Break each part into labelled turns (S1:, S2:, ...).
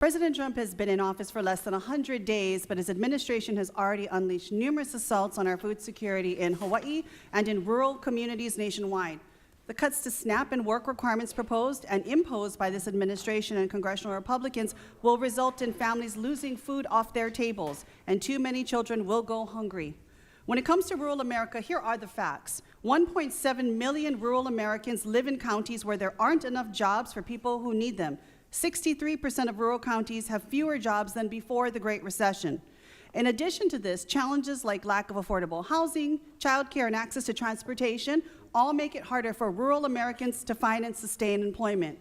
S1: President Trump has been in office for less than 100 days, but his administration has already unleashed numerous assaults on our food security in Hawaii and in rural communities nationwide. The cuts to SNAP and work requirements proposed and imposed by this administration and congressional Republicans will result in families losing food off their tables, and too many children will go hungry. When it comes to rural America, here are the facts. 1.7 million rural Americans live in counties where there aren't enough jobs for people who need them. 63% of rural counties have fewer jobs than before the Great Recession. In addition to this, challenges like lack of affordable housing, childcare, and access to transportation all make it harder for rural Americans to find and sustain employment.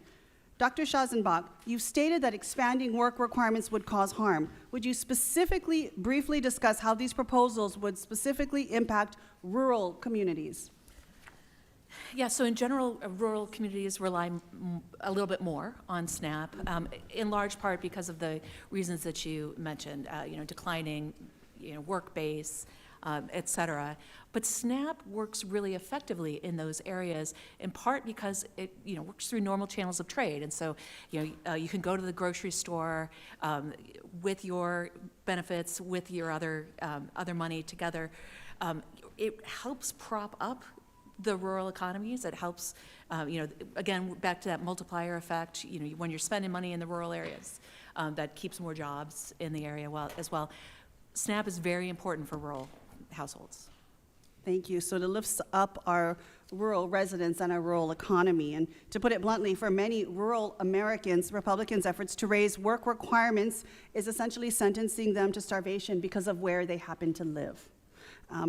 S1: Dr. Schazenbach, you've stated that expanding work requirements would cause harm. Would you specifically, briefly discuss how these proposals would specifically impact rural communities?
S2: Yeah, so in general, rural communities rely a little bit more on SNAP, in large part because of the reasons that you mentioned, declining, work base, et cetera. But SNAP works really effectively in those areas, in part because it, works through normal channels of trade. And so, you can go to the grocery store with your benefits, with your other money together. It helps prop up the rural economies. It helps, again, back to that multiplier effect, when you're spending money in the rural areas, that keeps more jobs in the area as well. SNAP is very important for rural households.
S1: Thank you. So to lift up our rural residents and our rural economy, and to put it bluntly, for many rural Americans, Republicans' efforts to raise work requirements is essentially sentencing them to starvation because of where they happen to live.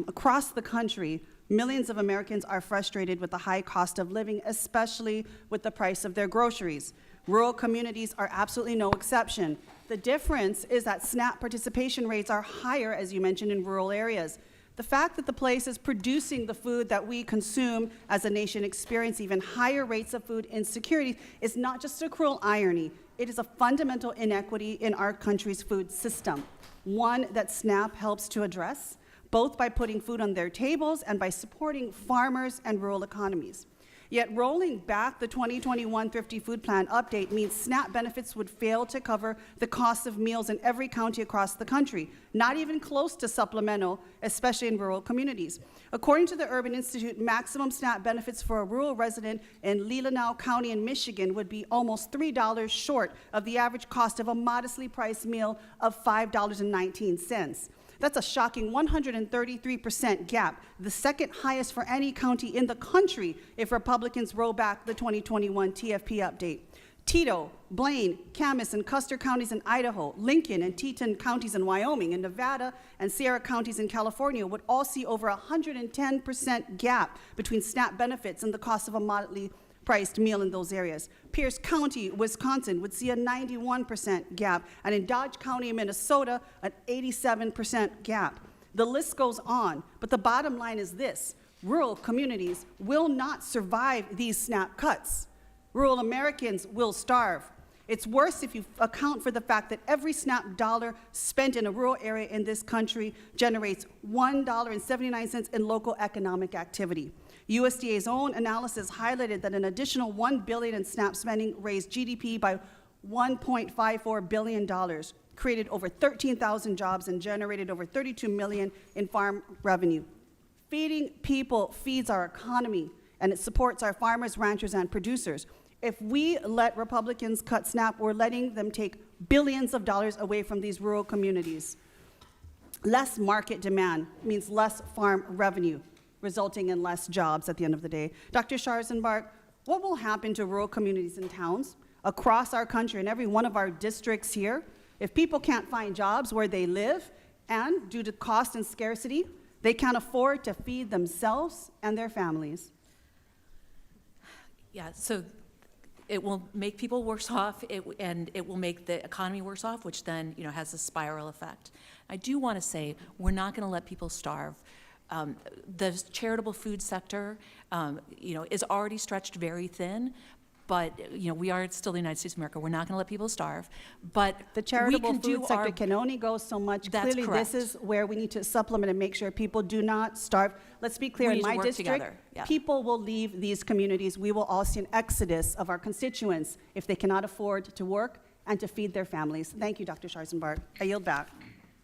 S1: Across the country, millions of Americans are frustrated with the high cost of living, especially with the price of their groceries. Rural communities are absolutely no exception. The difference is that SNAP participation rates are higher, as you mentioned, in rural areas. The fact that the places producing the food that we consume as a nation experience even higher rates of food insecurity is not just a cruel irony. It is a fundamental inequity in our country's food system, one that SNAP helps to address, both by putting food on their tables and by supporting farmers and rural economies. Yet rolling back the 2021 Thrifty Food Plan update means SNAP benefits would fail to cover the cost of meals in every county across the country, not even close to supplemental, especially in rural communities. According to the Urban Institute, maximum SNAP benefits for a rural resident in Leelanau County in Michigan would be almost $3 short of the average cost of a modestly priced meal of $5.19. That's a shocking 133% gap, the second highest for any county in the country if Republicans roll back the 2021 TFP update. Tito, Blaine, Camas, and Custer counties in Idaho, Lincoln and Teton counties in Wyoming, and Nevada and Sierra counties in California would all see over a 110% gap between SNAP benefits and the cost of a moderately priced meal in those areas. Pierce County, Wisconsin would see a 91% gap, and in Dodge County, Minnesota, an 87% gap. The list goes on, but the bottom line is this: rural communities will not survive these SNAP cuts. Rural Americans will starve. It's worse if you account for the fact that every SNAP dollar spent in a rural area in this country generates $1.79 in local economic activity. USDA's own analysis highlighted that an additional $1 billion in SNAP spending raised GDP by $1.54 billion, created over 13,000 jobs, and generated over $32 million in farm revenue. Feeding people feeds our economy, and it supports our farmers, ranchers, and producers. If we let Republicans cut SNAP, we're letting them take billions of dollars away from these rural communities. Less market demand means less farm revenue, resulting in less jobs at the end of the day. Dr. Schazenbach, what will happen to rural communities and towns across our country and every one of our districts here if people can't find jobs where they live, and due to cost and scarcity, they can't afford to feed themselves and their families?
S2: Yeah, so it will make people worse off, and it will make the economy worse off, which then has a spiral effect. I do want to say we're not going to let people starve. The charitable food sector, is already stretched very thin, but we are still the United States of America. We're not going to let people starve, but
S1: the charitable food sector can only go so much.
S2: That's
S1: Clearly,
S2: correct.
S1: This is where we need to supplement and make sure people do not starve. Let's be clear, in my district, people will leave these communities. We will all see an exodus of our constituents if they cannot afford to work and to feed their families. Thank you, Dr. Scharzenbart. I yield back.